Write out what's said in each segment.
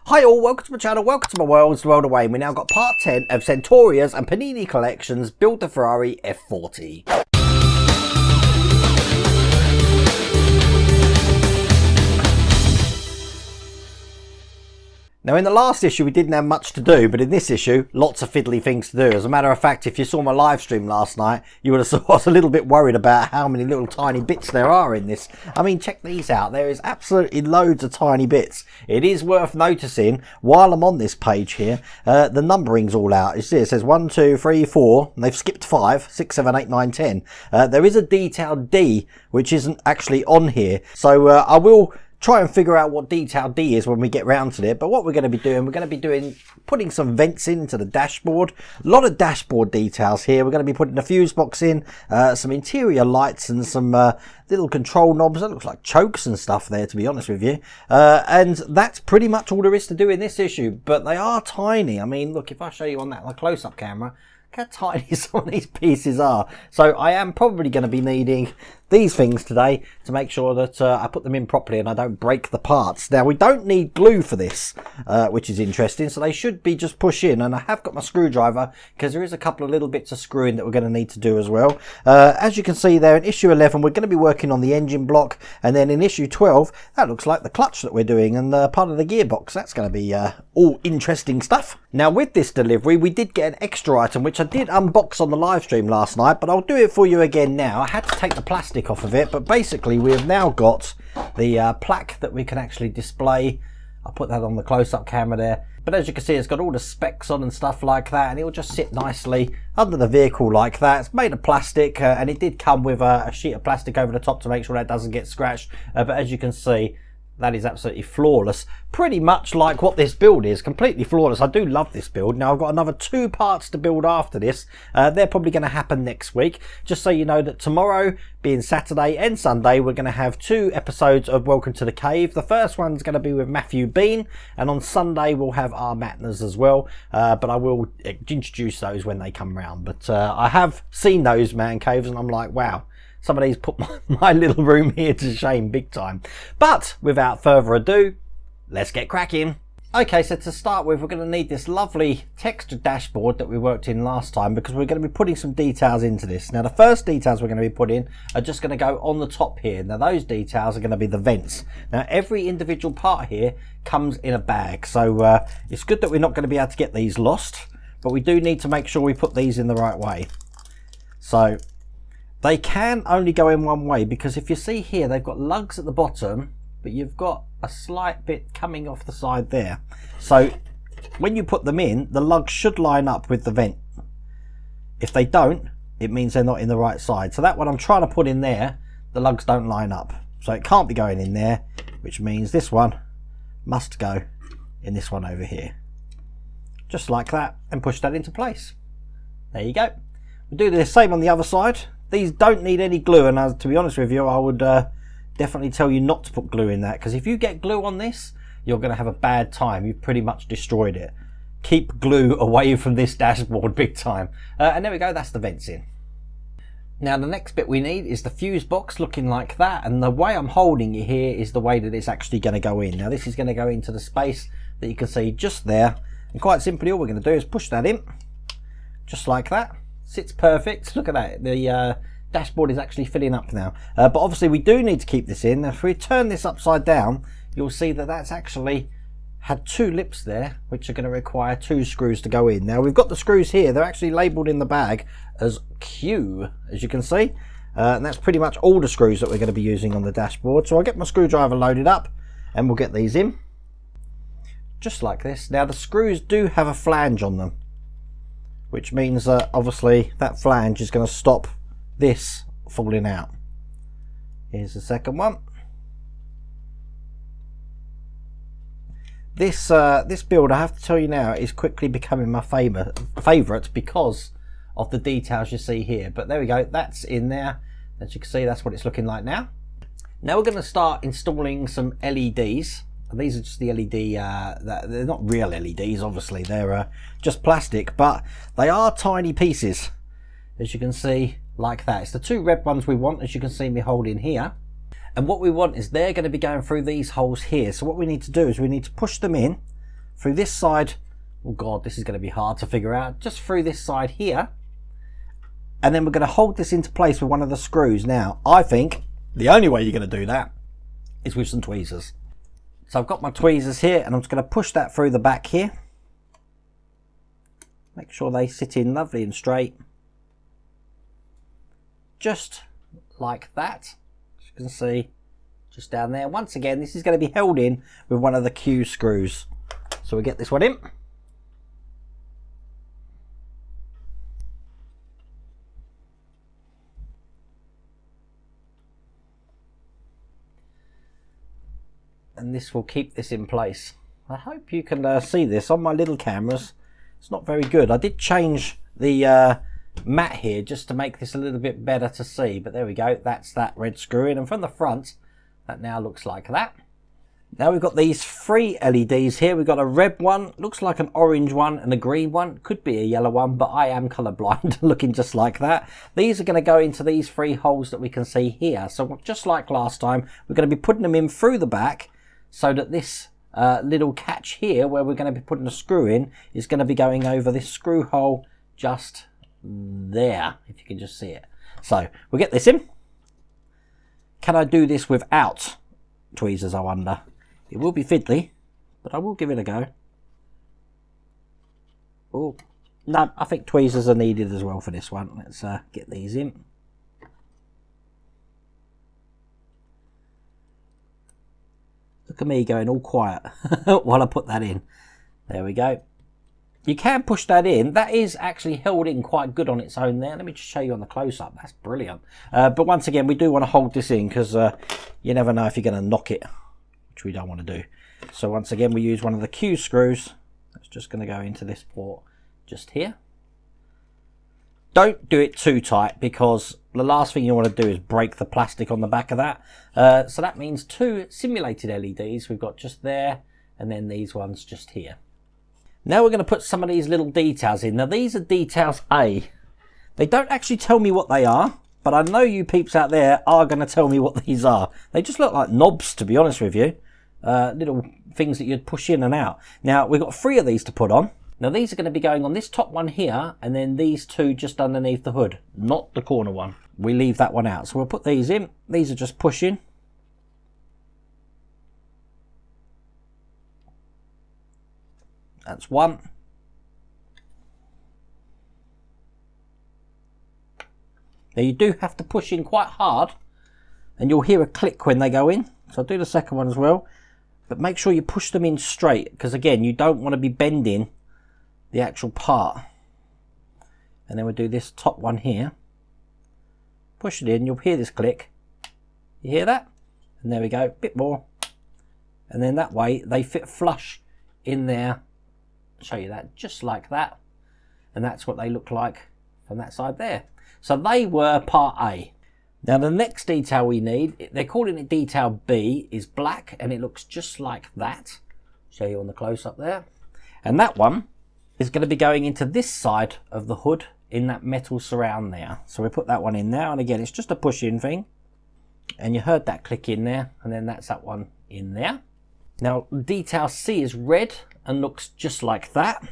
Hi all, welcome to my channel, welcome to my world away. We now got part 10 of Centuria's and Panini Collections Build the Ferrari F40. Now in the last issue we didn't have much to do, but in this issue lots of fiddly things to do. As a matter of fact, if you saw my live stream last night, you would have saw I was a little bit worried about how many little tiny bits there are in this. I mean, check these out. There is absolutely loads of tiny bits. It is worth noticing while I'm on this page here, the numbering's all out. You see it says 1, 2, 3, 4, and they've skipped 5, 6, 7, 8, 9, 10. There is a detailed D which isn't actually on here, so I will try and figure out what detail D is when we get round to it. But what we're going to be doing, putting some vents into the dashboard. A lot of dashboard details here. We're going to be putting a Fusebox in, some interior lights and some little control knobs. That looks like chokes and stuff there, to be honest with you. And that's pretty much all there is to do in this issue. But they are tiny. I mean, look, if I show you on that close-up camera, look how tiny some of these pieces are. So I am probably going to be needing these things today to make sure that I put them in properly and I don't break the parts. Now we don't need glue for this, which is interesting, so they should be just push in, and I have got my screwdriver because there is a couple of little bits of screwing that we're going to need to do as well. As you can see there in issue 11 we're going to be working on the engine block, and then in issue 12 that looks like the clutch that we're doing and part of the gearbox. That's going to be all interesting stuff. Now with this delivery we did get an extra item which I did unbox on the live stream last night, but I'll do it for you again now. I had to take the plastic off of it, but basically we have now got the plaque that we can actually display. I'll put that on the close-up camera there, but as you can see it's got all the specs on and stuff like that, and it will just sit nicely under the vehicle like that. It's made of plastic, and it did come with a sheet of plastic over the top to make sure that doesn't get scratched, but as you can see that is absolutely flawless, pretty much like what this build is, completely flawless. I do love this build. Now I've got another 2 parts to build after this. They're probably going to happen next week. Just so you know that tomorrow, being Saturday and Sunday, we're going to have 2 episodes of Welcome to the Cave. The first one's going to be with Matthew Bean, and on Sunday we'll have our Matners as well. But I will introduce those when they come round. But I have seen those man caves and I'm like, wow. Somebody's put my little room here to shame big time. But without further ado, let's get cracking. Okay, so to start with, we're going to need this lovely textured dashboard that we worked in last time, because we're going to be putting some details into this. Now the first details we're going to be putting are just going to go on the top here. Now those details are going to be the vents. Now every individual part here comes in a bag, so it's good that we're not going to be able to get these lost, but we do need to make sure we put these in the right way. So they can only go in one way, because if you see here they've got lugs at the bottom, but you've got a slight bit coming off the side there. So when you put them in, the lugs should line up with the vent. If they don't, it means they're not in the right side. So that one I'm trying to put in there, the lugs don't line up, so it can't be going in there, which means this one must go in this one over here, just like that, and push that into place. There you go. We'll do the same on the other side. These don't need any glue, and to be honest with you, I would definitely tell you not to put glue in that, because if you get glue on this, you're going to have a bad time. You've pretty much destroyed it. Keep glue away from this dashboard big time. And there we go, that's the vents in. Now the next bit we need is the fuse box, looking like that, and the way I'm holding it here is the way that it's actually going to go in. Now this is going to go into the space that you can see just there, and quite simply all we're going to do is push that in, just like that. Sits perfect. Look at that, the dashboard is actually filling up now, but obviously we do need to keep this in. If we turn this upside down, you'll see that that's actually had 2 lips there, which are going to require 2 screws to go in. Now we've got the screws here, they're actually labelled in the bag as Q, as you can see, and that's pretty much all the screws that we're going to be using on the dashboard. So I'll get my screwdriver loaded up and we'll get these in, just like this. Now the screws do have a flange on them, which means that obviously that flange is going to stop this falling out. Here's the second one. This build, I have to tell you now, is quickly becoming my favourite because of the details you see here. But there we go, that's in there. As you can see, that's what it's looking like now. Now we're going to start installing some LEDs. These are just the LED, they're not real LEDs, obviously, they're just plastic, but they are tiny pieces, as you can see, like that. It's the 2 red ones we want, as you can see me holding here. And what we want is they're going to be going through these holes here. So what we need to do is we need to push them in through this side. Oh God, this is going to be hard to figure out. Just through this side here. And then we're going to hold this into place with one of the screws. Now, I think the only way you're going to do that is with some tweezers. So I've got my tweezers here, and I'm just going to push that through the back here. Make sure they sit in lovely and straight. Just like that. As you can see, just down there. Once again, this is going to be held in with one of the Q screws. So we get this one in. And this will keep this in place. I hope you can see this on my little cameras. It's not very good. I did change the mat here just to make this a little bit better to see, but there we go. That's that red screw in, and from the front that now looks like that. Now we've got these 3 LEDs here. We've got a red one, looks like an orange one, and a green one. Could be a yellow one, but I am colorblind, looking just like that. These are going to go into these 3 holes that we can see here. So just like last time, we're going to be putting them in through the back, so that this little catch here where we're going to be putting a screw in is going to be going over this screw hole just there, if you can just see it. So we'll get this in. Can I do this without tweezers, I wonder? It will be fiddly, but I will give it a go. Oh no, I think tweezers are needed as well for this one. Let's get these in. Look at me going all quiet while I put that in. There we go. You can push that in. That is actually held in quite good on its own there. Let me just show you on the close-up. That's brilliant. But once again, we do want to hold this in because you never know if you're going to knock it, which we don't want to do. So once again, we use one of the Q screws. That's just going to go into this port just here. Don't do it too tight because the last thing you want to do is break the plastic on the back of that. So that means 2 simulated LEDs. We've got just there, and then these ones just here. Now we're going to put some of these little details in. Now these are details A. They don't actually tell me what they are, but I know you peeps out there are going to tell me what these are. They just look like knobs, to be honest with you. Little things that you'd push in and out. Now we've got 3 of these to put on. Now these are going to be going on this top one here, and then these 2 just underneath the hood, not the corner one. We leave that one out. So we'll put these in. These are just pushing. That's 1. Now you do have to push in quite hard, and you'll hear a click when they go in. So I'll do the second one as well. But make sure you push them in straight, because again, you don't want to be bending the actual part. And then we'll do this top one here. Push it in, you'll hear this click. You hear that? And there we go, bit more. And then that way they fit flush in there. I'll show you that, just like that. And that's what they look like from that side there. So they were part A. Now the next detail we need, they're calling it detail B, is black, and it looks just like that. Show you on the close up there. And that one is going to be going into this side of the hood in that metal surround there. So we put that one in now, and again it's just a push in thing, and you heard that click in there, and then that's that one in there. Now detail C is red and looks just like that.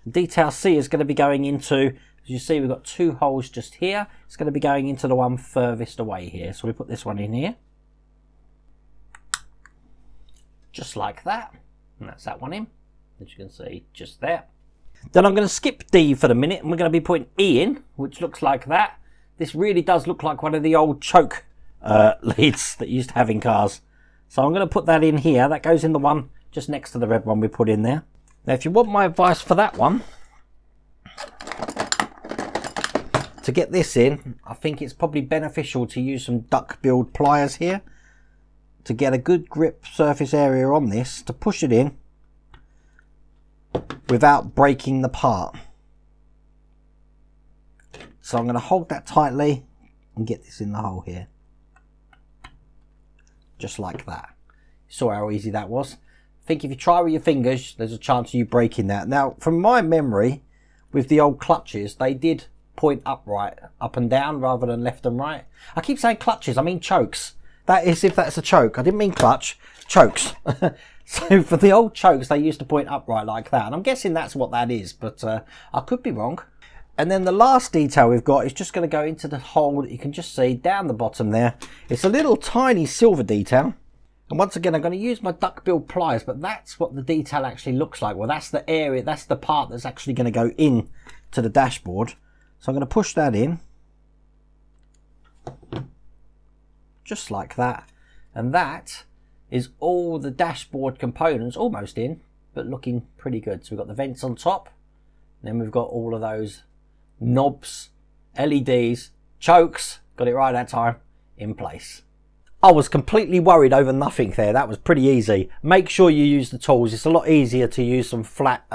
Detail C is going to be going into, as you see, we've got 2 holes just here. It's going to be going into the one furthest away here. So we put this one in here, just like that, and that's that one in, as you can see, just there. Then I'm going to skip D for the minute, and we're going to be putting E in, which looks like that. This really does look like one of the old choke leads that you used to have in cars. So I'm going to put that in here. That goes in the one just next to the red one we put in there. Now if you want my advice for that one, to get this in, I think it's probably beneficial to use some duck build pliers here to get a good grip surface area on this, to push it in without breaking the part. So I'm going to hold that tightly and get this in the hole here, just like that. You saw how easy that was. I think if you try with your fingers, there's a chance of you breaking that. Now from my memory, with the old clutches, they did point upright, up and down rather than left and right. I keep saying clutches, I mean chokes. That is if that's a choke. I didn't mean clutch, chokes. So for the old chokes, they used to point upright like that. And I'm guessing that's what that is, but I could be wrong. And then the last detail we've got is just going to go into the hole that you can just see down the bottom there. It's a little tiny silver detail. And once again, I'm going to use my duckbill pliers, but that's what the detail actually looks like. Well, that's the area, that's the part that's actually going to go in to the dashboard. So I'm going to push that in. Just like that. And that is all the dashboard components almost in, but looking pretty good. So we've got the vents on top. Then we've got all of those knobs, LEDs, chokes, got it right that time, in place. I was completely worried over nothing there. That was pretty easy. Make sure you use the tools. It's a lot easier to use some flat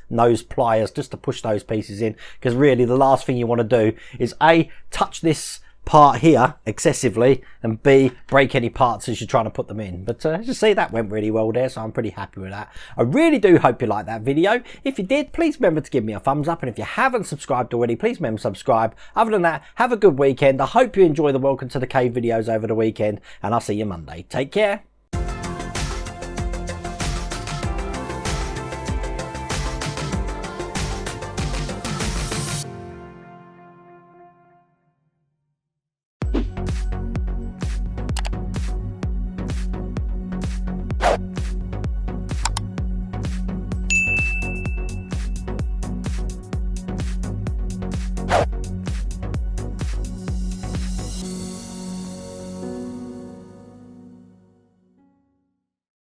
nose pliers just to push those pieces in, because really the last thing you want to do is A, touch this part here excessively, and B, break any parts as you're trying to put them in. But as you see, that went really well there, so I'm pretty happy with that. I really do hope you liked that video. If you did, please remember to give me a thumbs up, and if you haven't subscribed already, please remember to subscribe. Other than that, have a good weekend. I hope you enjoy the Welcome to the Cave videos over the weekend, and I'll see you Monday. Take care.